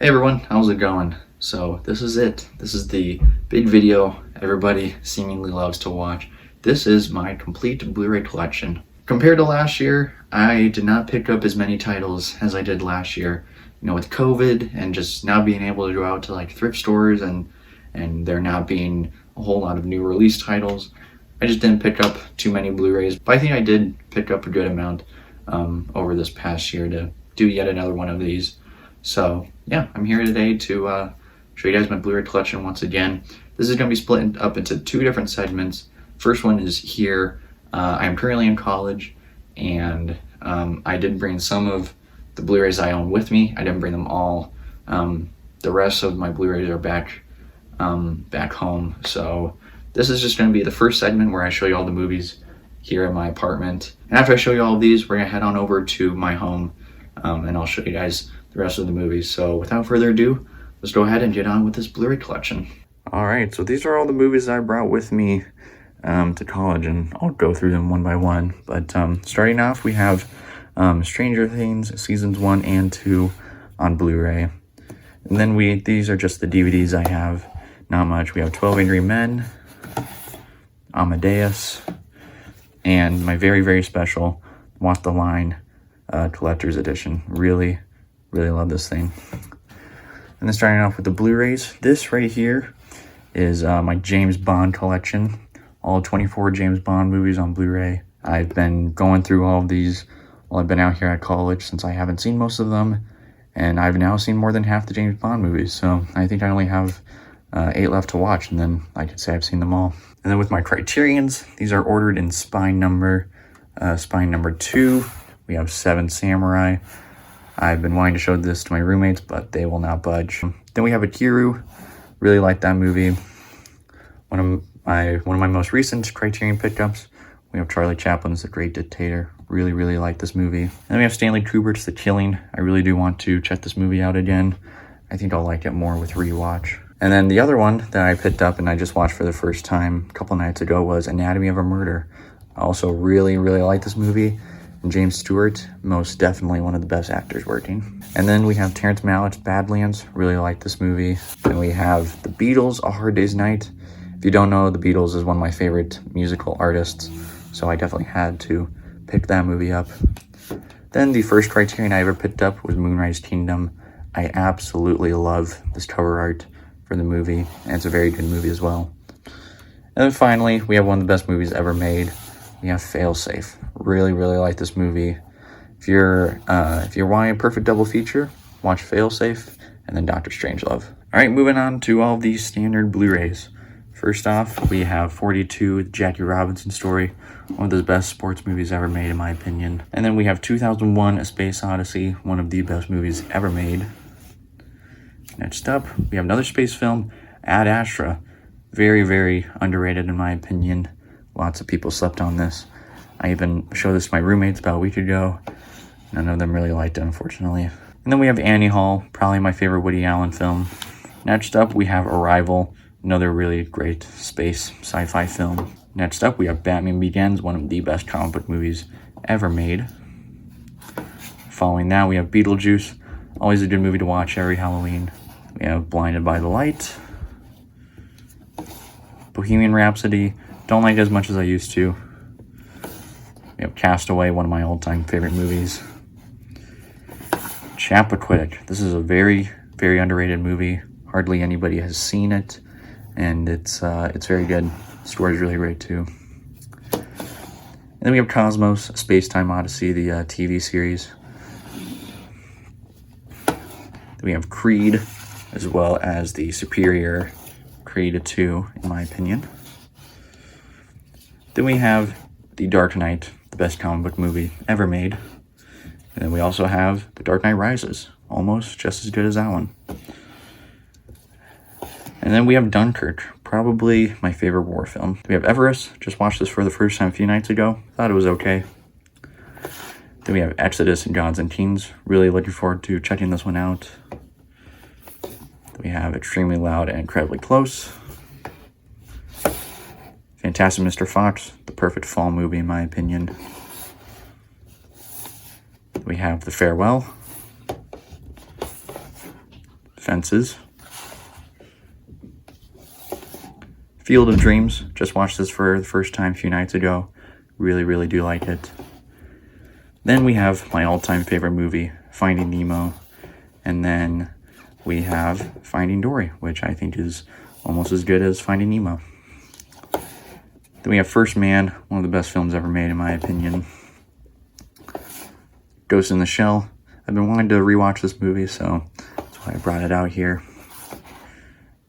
Hey everyone, how's it going? So this is it. This is the big video everybody seemingly loves to watch. This is my complete Blu-ray collection. Compared to last year, I did not pick up as many titles as I did last year. You know, with COVID and just now being able to go out to like thrift stores and there not being a whole lot of new release titles, I just didn't pick up too many Blu-rays. But I think I did pick up a good amount over this past year to do yet another one of these. So yeah, I'm here today to show you guys my Blu-ray collection once again. This is going to be split up into two different segments. First one is here. I am currently in college, and I did bring some of the Blu-rays I own with me. I didn't bring them all. The rest of my Blu-rays are back home. So this is just going to be the first segment where I show you all the movies here at my apartment. And after I show you all of these, we're going to head on over to my home, and I'll show you guys the rest of the movies. So without further ado, let's go ahead and get on with this Blu-ray collection. Alright, so these are all the movies I brought with me to college, and I'll go through them one by one. But starting off, we have Stranger Things Seasons 1 and 2 on Blu-ray. And then these are just the DVDs I have, not much. We have 12 Angry Men, Amadeus, and my very, very special Walk the Line Collector's Edition. Really love this thing. And then starting off with the Blu-rays, this right here is my James Bond collection. All 24 James Bond movies on Blu-ray. I've been going through all of these while I've been out here at college, since I haven't seen most of them, and I've now seen more than half the James Bond movies, so I think I only have 8 left to watch, and then I could say I've seen them all. And then with my Criterions, these are ordered in spine number 2. We have 7 Samurai. I've been wanting to show this to my roommates, but they will not budge. Then we have Akiru. Really like that movie. One of my most recent Criterion pickups. We have Charlie Chaplin's The Great Dictator. Really like this movie. And then we have Stanley Kubrick's The Killing. I really do want to check this movie out again. I think I'll like it more with rewatch. And then the other one that I picked up and I just watched for the first time a couple nights ago was Anatomy of a Murder. I also really like this movie. And James Stewart, most definitely one of the best actors working. And then we have Terrence Malick's Badlands. Really like this movie. And we have The Beatles, A Hard Day's Night. If you don't know, The Beatles is one of my favorite musical artists, so I definitely had to pick that movie up. Then the first Criterion I ever picked up was Moonrise Kingdom. I absolutely love this cover art for the movie, and it's a very good movie as well. And then finally, we have one of the best movies ever made. We have Failsafe. Really like this movie. If you're wanting a perfect double feature, watch Failsafe and then Doctor Strangelove. Alright, moving on to all these standard Blu-rays. First off, we have 42, the Jackie Robinson story. One of the best sports movies ever made, in my opinion. And then we have 2001, A Space Odyssey, one of the best movies ever made. Next up, we have another space film, Ad Astra. Very underrated, in my opinion. Lots of people slept on this. I even showed this to my roommates about a week ago. None of them really liked it, unfortunately. And then we have Annie Hall, probably my favorite Woody Allen film. Next up, we have Arrival, another really great space sci-fi film. Next up, we have Batman Begins, one of the best comic book movies ever made. Following that, we have Beetlejuice, always a good movie to watch every Halloween. We have Blinded by the Light. Bohemian Rhapsody, don't like it as much as I used to. We have Castaway, one of my all-time favorite movies. Chappaquiddick, this is a very underrated movie. Hardly anybody has seen it, and it's very good. The story's really great too. And then we have Cosmos, A Space-Time Odyssey, the TV series. Then we have Creed, as well as the superior Creed 2, in my opinion. Then we have The Dark Knight, the best comic book movie ever made. And then we also have The Dark Knight Rises, almost just as good as that one. And then we have Dunkirk, probably my favorite war film. We have Everest, just watched this for the first time a few nights ago. Thought it was okay. Then we have Exodus and Gods and Kings. Really looking forward to checking this one out. Then we have Extremely Loud and Incredibly Close. Fantastic Mr. Fox, the perfect fall movie in my opinion. We have The Farewell, Fences. Field of Dreams. Just watched this for the first time a few nights ago. Really, really do like it. Then we have my all-time favorite movie, Finding Nemo. And then we have Finding Dory, which I think is almost as good as Finding Nemo. Then we have First Man, one of the best films ever made in my opinion. Ghost in the Shell. I've been wanting to rewatch this movie, so that's why I brought it out here.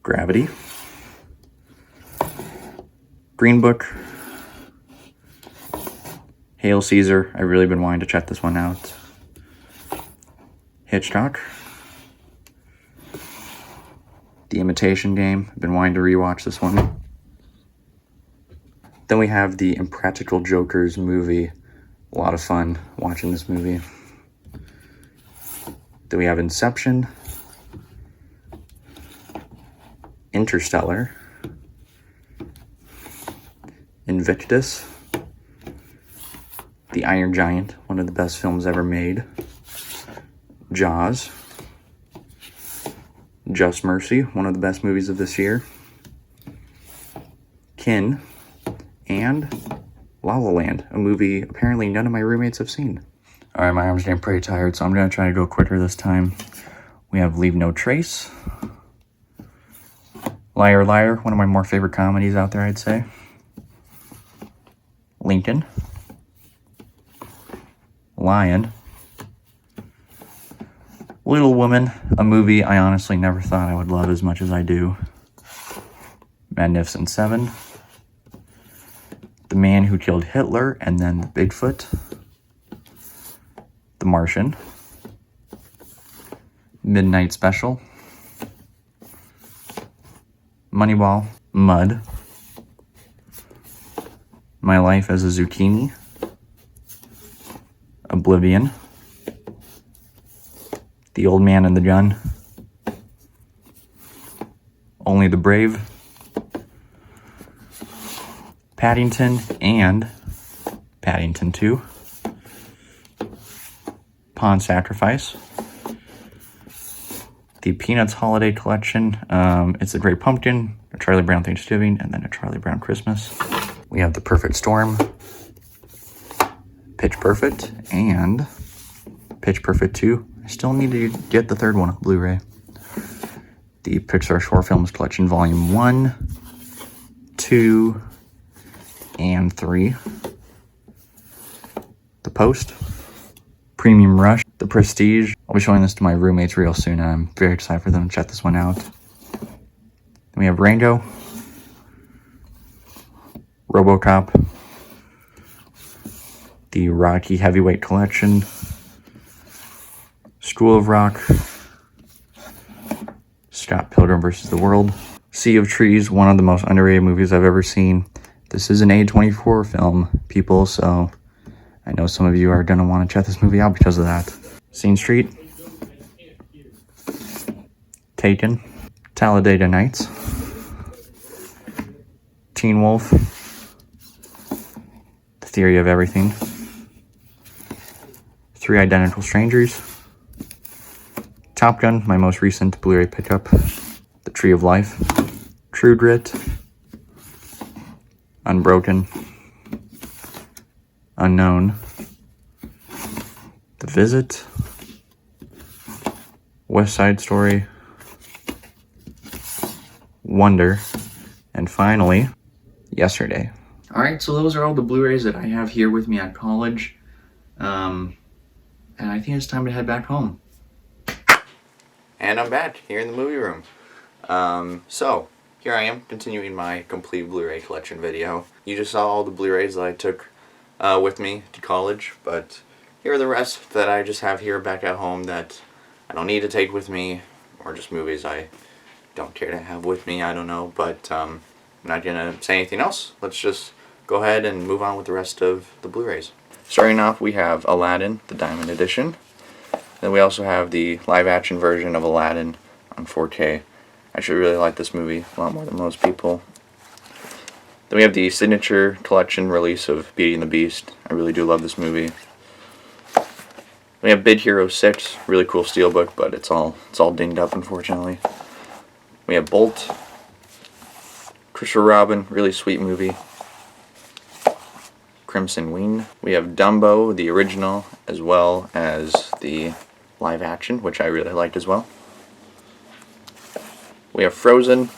Gravity. Green Book. Hail Caesar. I've really been wanting to check this one out. Hitchcock. The Imitation Game. I've been wanting to rewatch this one. Then we have the Impractical Jokers movie. A lot of fun watching this movie. Then we have Inception. Interstellar. Invictus. The Iron Giant, one of the best films ever made. Jaws. Just Mercy, one of the best movies of this year. Kin. And La La Land, a movie apparently none of my roommates have seen. Alright, my arm's getting pretty tired, so I'm going to try to go quicker this time. We have Leave No Trace. Liar Liar, one of my more favorite comedies out there, I'd say. Lincoln. Lion. Little Woman, a movie I honestly never thought I would love as much as I do. Magnificent Seven. The Man Who Killed Hitler, and then the Bigfoot. The Martian. Midnight Special. Moneyball. Mud. My Life as a Zucchini. Oblivion. The Old Man and the Gun. Only the Brave. Paddington and Paddington 2. Pawn Sacrifice. The Peanuts Holiday Collection. It's a Great Pumpkin, a Charlie Brown Thanksgiving, and then a Charlie Brown Christmas. We have The Perfect Storm. Pitch Perfect and Pitch Perfect 2. I still need to get the third one on Blu-ray. The Pixar Short Films Collection Volume 1, 2, and 3. The Post. Premium Rush. The Prestige. I'll be showing this to my roommates real soon, and I'm very excited for them to check this one out. Then we have Rango. RoboCop. The Rocky Heavyweight Collection. School of Rock. Scott Pilgrim vs. the World. Sea of Trees, one of the most underrated movies I've ever seen. This is an A24 film, people, so I know some of you are going to want to check this movie out because of that. Scene Street. Taken. Talladega Nights. Teen Wolf. The Theory of Everything. Three Identical Strangers. Top Gun, my most recent Blu-ray pickup. The Tree of Life. True Grit. Unbroken. Unknown. The Visit. West Side Story. Wonder. And finally, Yesterday. Alright, so those are all the Blu-rays that I have here with me at college. And I think it's time to head back home. And I'm back here in the movie room. So, here I am, continuing my complete Blu-ray collection video. You just saw all the Blu-rays that I took with me to college, but here are the rest that I just have here back at home that I don't need to take with me, or just movies I don't care to have with me, I don't know, but I'm not going to say anything else. Let's just go ahead and move on with the rest of the Blu-rays. Starting off, we have Aladdin, the Diamond Edition. Then we also have the live-action version of Aladdin on 4K. I actually really like this movie a lot more than most people. Then we have the Signature Collection release of Beauty and the Beast. I really do love this movie. We We have Big Hero 6, really cool steelbook, but it's all dinged up, unfortunately. We have Bolt, Christopher Robin, really sweet movie. Crimson Wing. We have Dumbo, the original, as well as the live action, which I really liked as well. We have Frozen,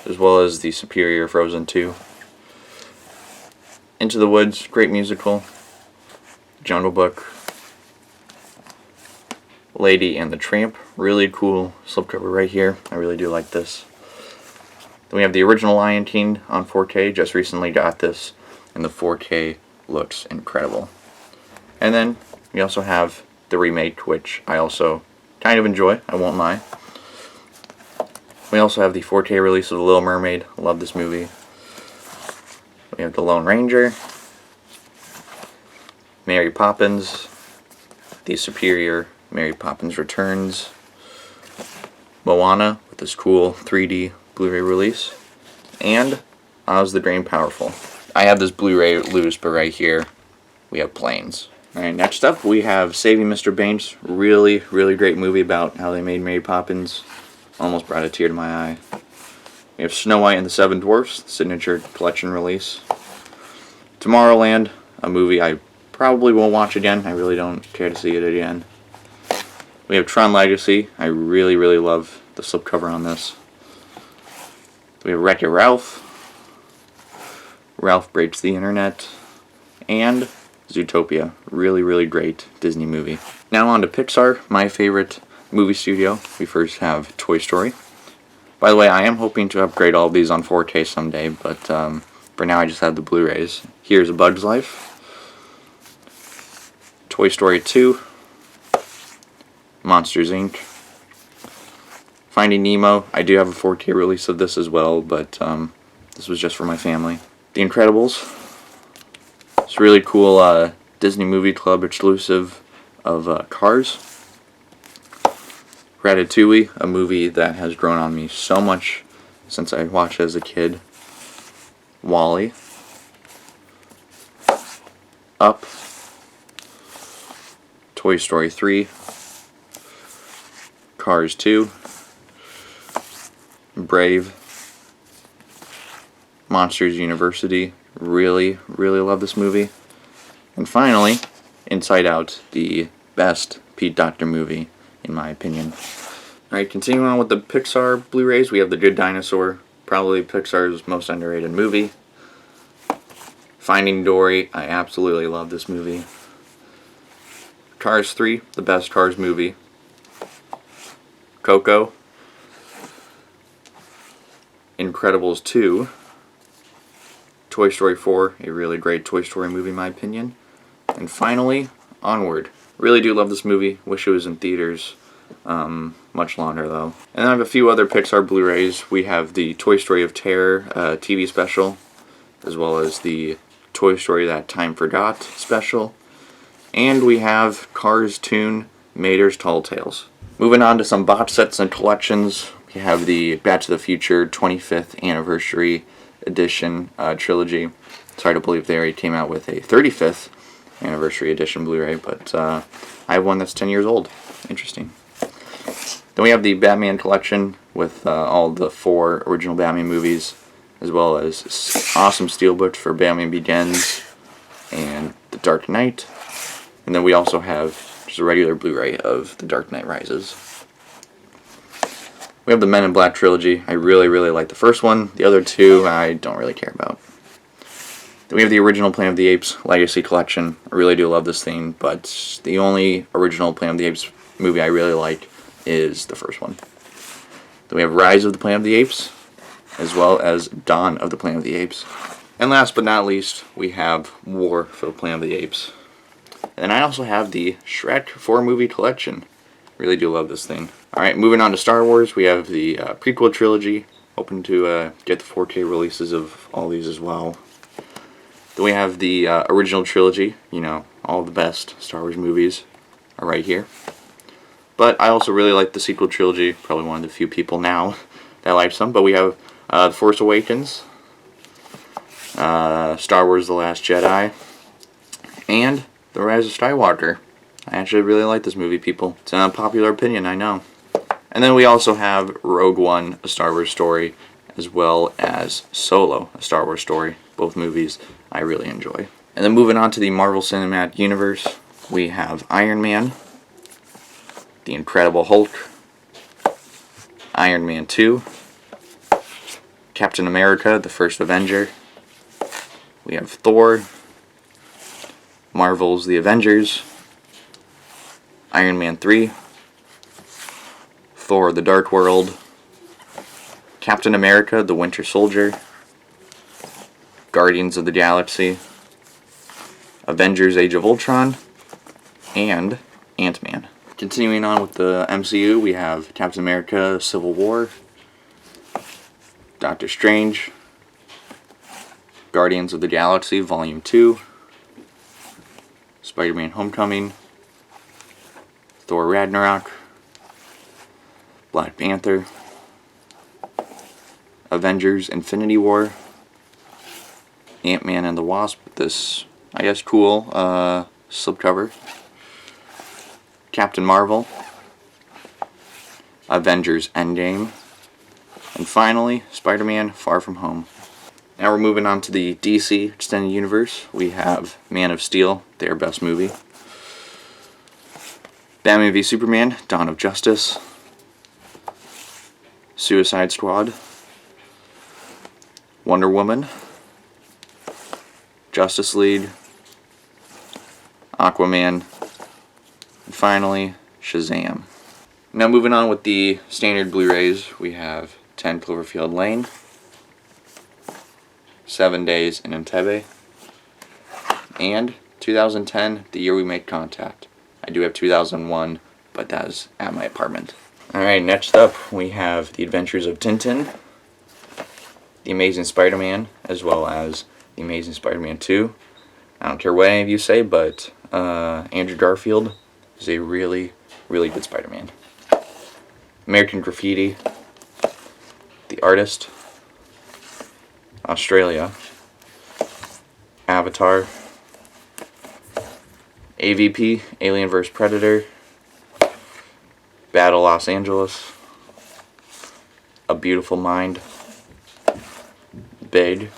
as well as the superior Frozen 2. Into the Woods, great musical. Jungle Book. Lady and the Tramp, really cool slipcover right here. I really do like this. Then we have the original Lion King on 4K. Just recently got this, and the 4K looks incredible. And then we also have the remake, which I also kind of enjoy, I won't lie. We also have the 4K release of The Little Mermaid. I love this movie. We have The Lone Ranger, Mary Poppins, the superior Mary Poppins Returns, Moana with this cool 3D Blu-ray release, and Oz the Great and Powerful. I have this Blu-ray loose, but right here we have Planes. Alright, next up we have Saving Mr. Banks. Really, really great movie about how they made Mary Poppins. Almost brought a tear to my eye. We have Snow White and the Seven Dwarfs, signature collection release. Tomorrowland, a movie I probably won't watch again. I really don't care to see it again. We have Tron Legacy. I really, really love the slipcover on this. We have Wreck-It Ralph, Ralph Breaks the Internet, and Zootopia. Really, really great Disney movie. Now on to Pixar, my favorite movie studio. We first have Toy Story. By the way, I am hoping to upgrade all of these on 4K someday, but for now I just have the Blu-rays. Here's A Bug's Life, Toy Story 2, Monsters, Inc., Finding Nemo. I do have a 4K release of this as well, but this was just for my family. The Incredibles. It's a really cool Disney Movie Club exclusive of Cars. Ratatouille, a movie that has grown on me so much since I watched it as a kid. WALL-E. Up. Toy Story 3. Cars 2. Brave. Monsters University. Really, really love this movie. And finally, Inside Out, the best Pete Docter movie, in my opinion. Alright, continuing on with the Pixar Blu-rays, we have The Good Dinosaur, probably Pixar's most underrated movie. Finding Dory, I absolutely love this movie. Cars 3, the best Cars movie. Coco. Incredibles 2. Toy Story 4, a really great Toy Story movie in my opinion. And finally, Onward. Really do love this movie. Wish it was in theaters much longer though. And I have a few other Pixar Blu-rays. We have the Toy Story of Terror TV special, as well as the Toy Story That Time Forgot special. And we have Cars Toon Mater's Tall Tales. Moving on to some box sets and collections. We have the Back to the Future 25th Anniversary Edition trilogy. Sorry to believe they already came out with a 35th Anniversary Edition Blu-ray, but I have one that's 10 years old. Interesting. Then we have the Batman collection with all the 4 original Batman movies, as well as awesome steelbooks for Batman Begins and The Dark Knight. And then we also have just a regular Blu-ray of The Dark Knight Rises. We have the Men in Black trilogy. I really, really like the first one. The other 2 I don't really care about. Then we have the original Planet of the Apes Legacy collection. I really do love this thing, but the only original Planet of the Apes movie I really like is the first one. Then we have Rise of the Planet of the Apes, as well as Dawn of the Planet of the Apes. And last but not least, we have War for the Planet of the Apes. And I also have the Shrek 4 movie collection. Really do love this thing. Alright, moving on to Star Wars, we have the prequel trilogy. Hoping to get the 4K releases of all these as well. Then we have the original trilogy. You know, all the best Star Wars movies are right here. But I also really like the sequel trilogy. Probably one of the few people now that likes them. But we have The Force Awakens, Star Wars The Last Jedi, and The Rise of Skywalker. I actually really like this movie, people. It's an unpopular opinion, I know. And then we also have Rogue One, A Star Wars Story, as well as Solo, A Star Wars Story. Both movies I really enjoy. And then moving on to the Marvel Cinematic Universe, we have Iron Man, The Incredible Hulk, Iron Man 2, Captain America, The First Avenger. We have Thor, Marvel's The Avengers, Iron Man 3, Thor The Dark World, Captain America The Winter Soldier, Guardians of the Galaxy, Avengers Age of Ultron, and Ant-Man. Continuing on with the MCU, we have Captain America Civil War, Doctor Strange, Guardians of the Galaxy Volume 2, Spider-Man Homecoming, Thor Ragnarok, Black Panther, Avengers Infinity War, Ant-Man and the Wasp, this, I guess, cool slipcover, Captain Marvel, Avengers Endgame, and finally, Spider-Man Far From Home. Now we're moving on to the DC Extended Universe. We have Man of Steel, their best movie, Batman v Superman, Dawn of Justice, Suicide Squad, Wonder Woman, Justice League, Aquaman, and finally, Shazam. Now moving on with the standard Blu-rays, we have 10 Cloverfield Lane, 7 Days in Entebbe, and 2010, The Year We Made Contact. I do have 2001, but that is at my apartment. Alright, next up we have The Adventures of Tintin, The Amazing Spider-Man, as well as The Amazing Spider-Man 2. I don't care what any of you say, but Andrew Garfield is a really, really good Spider-Man. American Graffiti, The Artist, Australia, Avatar, AVP, Alien vs. Predator, Battle Los Angeles, A Beautiful Mind, Big,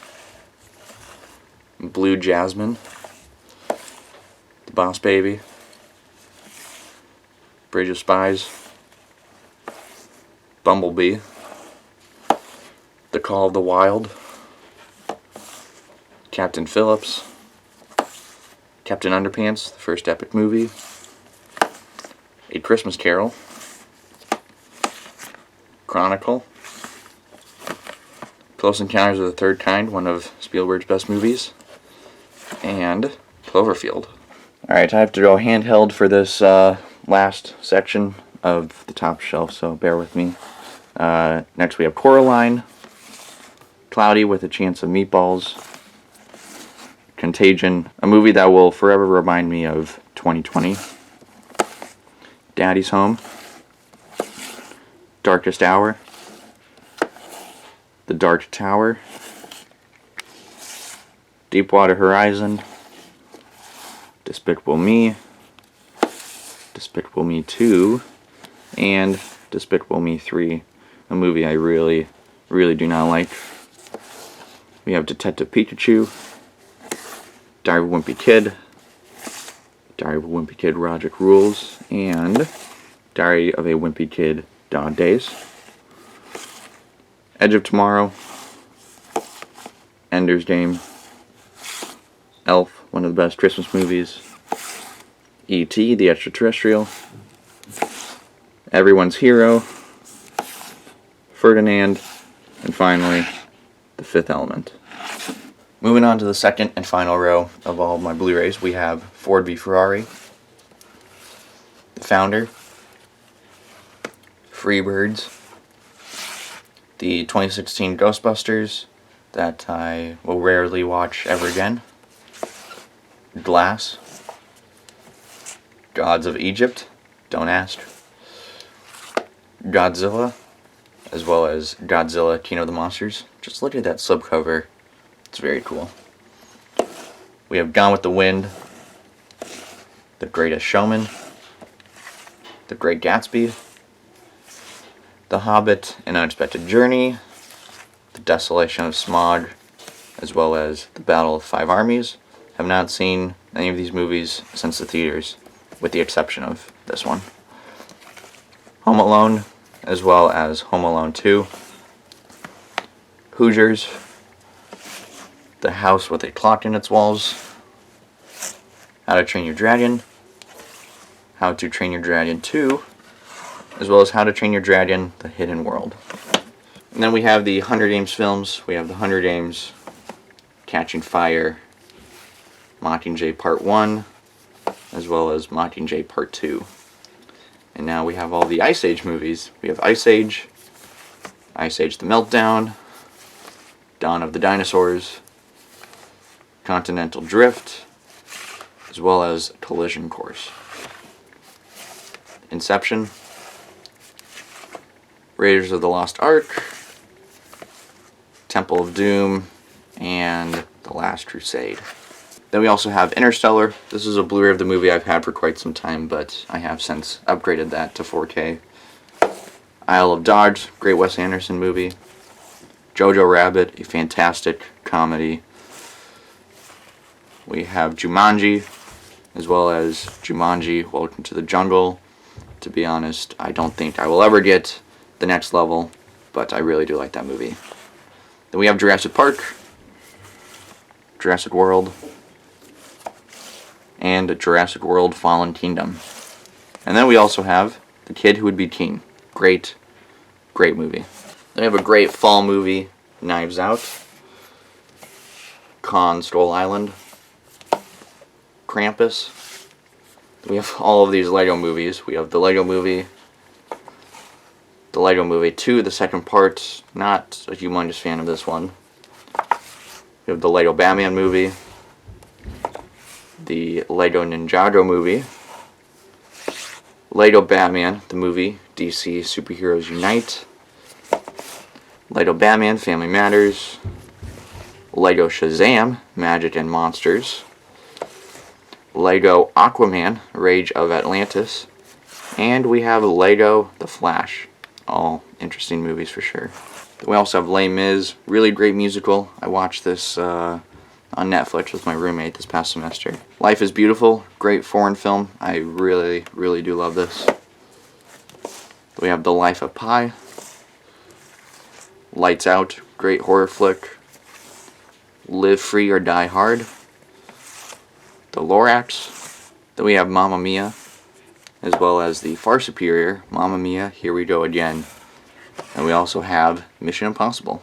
Blue Jasmine, The Boss Baby, Bridge of Spies, Bumblebee, The Call of the Wild, Captain Phillips, Captain Underpants, the first epic movie, A Christmas Carol, Chronicle, Close Encounters of the Third Kind, one of Spielberg's best movies, and Cloverfield. Alright, I have to go handheld for this last section of the top shelf, so bear with me. Next we have Coraline, Cloudy with a Chance of Meatballs, Contagion, a movie that will forever remind me of 2020, Daddy's Home, Darkest Hour, The Dark Tower, Deepwater Horizon, Despicable Me, Despicable Me 2, and Despicable Me 3, a movie I really, really do not like. We have Detective Pikachu, Diary of a Wimpy Kid, Diary of a Wimpy Kid Roger Rules, and Diary of a Wimpy Kid Dog Days, Edge of Tomorrow, Ender's Game, Elf, one of the best Christmas movies, E.T., the Extraterrestrial, Everyone's Hero, Ferdinand, and finally, The Fifth Element. Moving on to the second and final row of all of my Blu-rays, we have Ford v Ferrari, The Founder, Freebirds, the 2016 Ghostbusters that I will rarely watch ever again, Glass, Gods of Egypt, don't ask, Godzilla, as well as Godzilla King of the Monsters. Just look at that slipcover. It's very cool. We have Gone with the Wind, The Greatest Showman, The Great Gatsby, The Hobbit, An Unexpected Journey, The Desolation of Smaug, as well as The Battle of Five Armies. Have not seen any of these movies since the theaters, with the exception of this one. Home Alone, as well as Home Alone 2. Hoosiers, The House with a Clock in Its Walls, How to Train Your Dragon, How to Train Your Dragon 2, as well as How to Train Your Dragon, The Hidden World. And then we have the Hunger Games films. We have the Hunger Games, Catching Fire, Mockingjay Part 1, as well as Mockingjay Part 2. And now we have all the Ice Age movies. We have Ice Age the Meltdown, Dawn of the Dinosaurs, Continental Drift, as well as Collision Course. Inception, Raiders of the Lost Ark, Temple of Doom, and The Last Crusade. Then we also have Interstellar. This is a Blu-ray of the movie I've had for quite some time, but I have since upgraded that to 4K. Isle of Dogs, great Wes Anderson movie. Jojo Rabbit, a fantastic comedy. We have Jumanji, as well as Jumanji, Welcome to the Jungle. To be honest, I don't think I will ever get the next level, but I really do like that movie. Then we have Jurassic Park, Jurassic World, and Jurassic World Fallen Kingdom. And then we also have The Kid Who Would Be King. Great movie. Then we have a great fall movie, Knives Out, Kong Skull Island, Krampus. We have all of these Lego movies. We have the Lego Movie, the Lego Movie 2, the second part. Not a humongous fan of this one. We have the Lego Batman movie, the Lego Ninjago movie, Lego Batman, the movie, DC Superheroes Unite, Lego Batman, Family Matters, Lego Shazam, Magic and Monsters, Lego Aquaman, Rage of Atlantis, and we have Lego The Flash. All interesting movies for sure. We also have Les Mis, really great musical. I watched this on Netflix with my roommate this past semester. Life is Beautiful, great foreign film. I really do love this. We have The Life of Pi, Lights Out, great horror flick. Live Free or Die Hard, The Lorax. Then we have Mamma Mia, as well as the far superior Mamma Mia, Here We Go Again. And we also have Mission Impossible.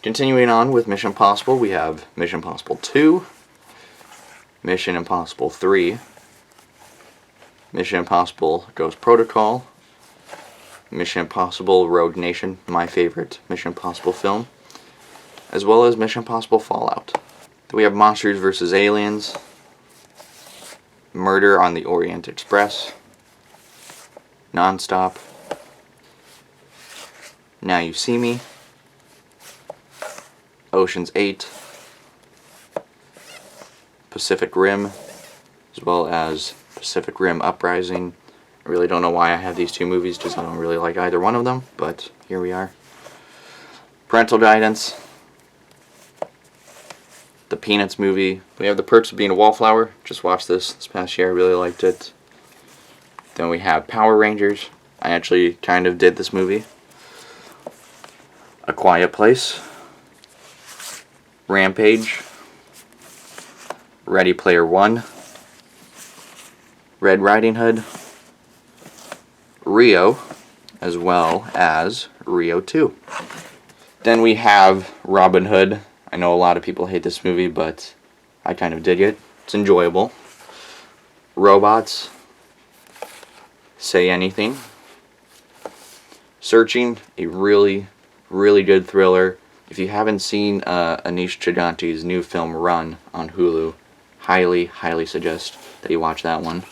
Continuing on with Mission Impossible, we have Mission Impossible 2, Mission Impossible 3, Mission Impossible Ghost Protocol, Mission Impossible Rogue Nation, my favorite Mission Impossible film, as well as Mission Impossible Fallout. Then we have Monsters vs. Aliens, Murder on the Orient Express, Nonstop, Now You See Me, Ocean's 8, Pacific Rim, as well as Pacific Rim Uprising. I really don't know why I have these two movies, because I don't really like either one of them, but here we are. Parental Guidance, the Peanuts movie. We have The Perks of Being a Wallflower. Just watched this past year. I really liked it. Then we have Power Rangers. I actually kind of did this movie. A Quiet Place, Rampage, Ready Player One, Red Riding Hood, Rio, as well as Rio 2. Then we have Robin Hood. I know a lot of people hate this movie, but I kind of dig it. It's enjoyable. Robots, Say Anything, Searching, a really good thriller. If you haven't seen Anish Chaganty's new film Run on Hulu, highly suggest that you watch that one.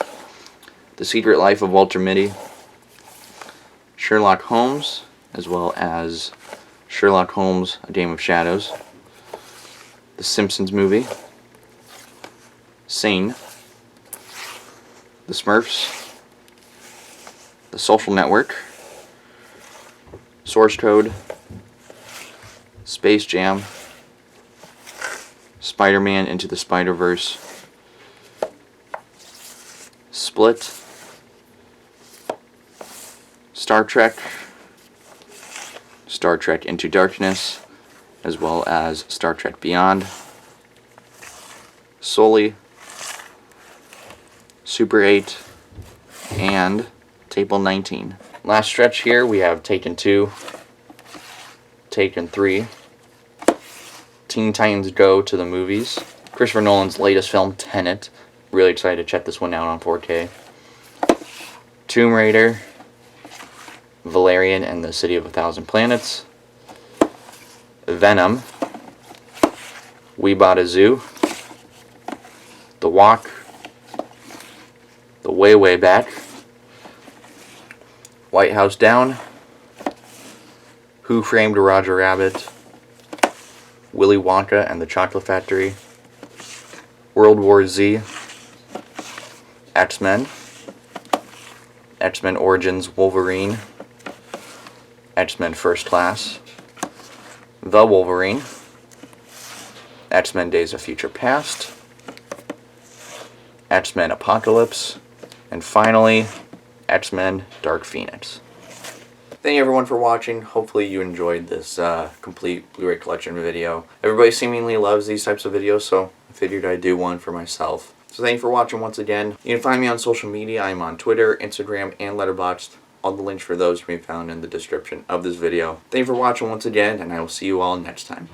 The Secret Life of Walter Mitty, Sherlock Holmes, as well as Sherlock Holmes, A Game of Shadows, The Simpsons movie, Sing, The Smurfs, The Social Network, Source Code, Space Jam, Spider-Man Into the Spider-Verse, Split, Star Trek Into Darkness, as well as Star Trek Beyond, Sully, Super 8, and Table 19. Last stretch here, we have Taken 2, Taken 3, Teen Titans Go to the Movies, Christopher Nolan's latest film, Tenet. Really excited to check this one out on 4K. Tomb Raider, Valerian and the City of a Thousand Planets, Venom, We Bought a Zoo, The Walk, The Way Way Back, White House Down, Who Framed Roger Rabbit, Willy Wonka and the Chocolate Factory, World War Z, X-Men, X-Men Origins Wolverine, X-Men First Class, The Wolverine, X-Men Days of Future Past, X-Men Apocalypse, and finally, X-Men Dark Phoenix. Thank you everyone for watching. Hopefully you enjoyed this complete Blu-ray collection video. Everybody seemingly loves these types of videos, so I figured I'd do one for myself. So thank you for watching once again. You can find me on social media. I'm on Twitter, Instagram, and Letterboxd. All the links for those can be found in the description of this video. Thank you for watching once again, and I will see you all next time.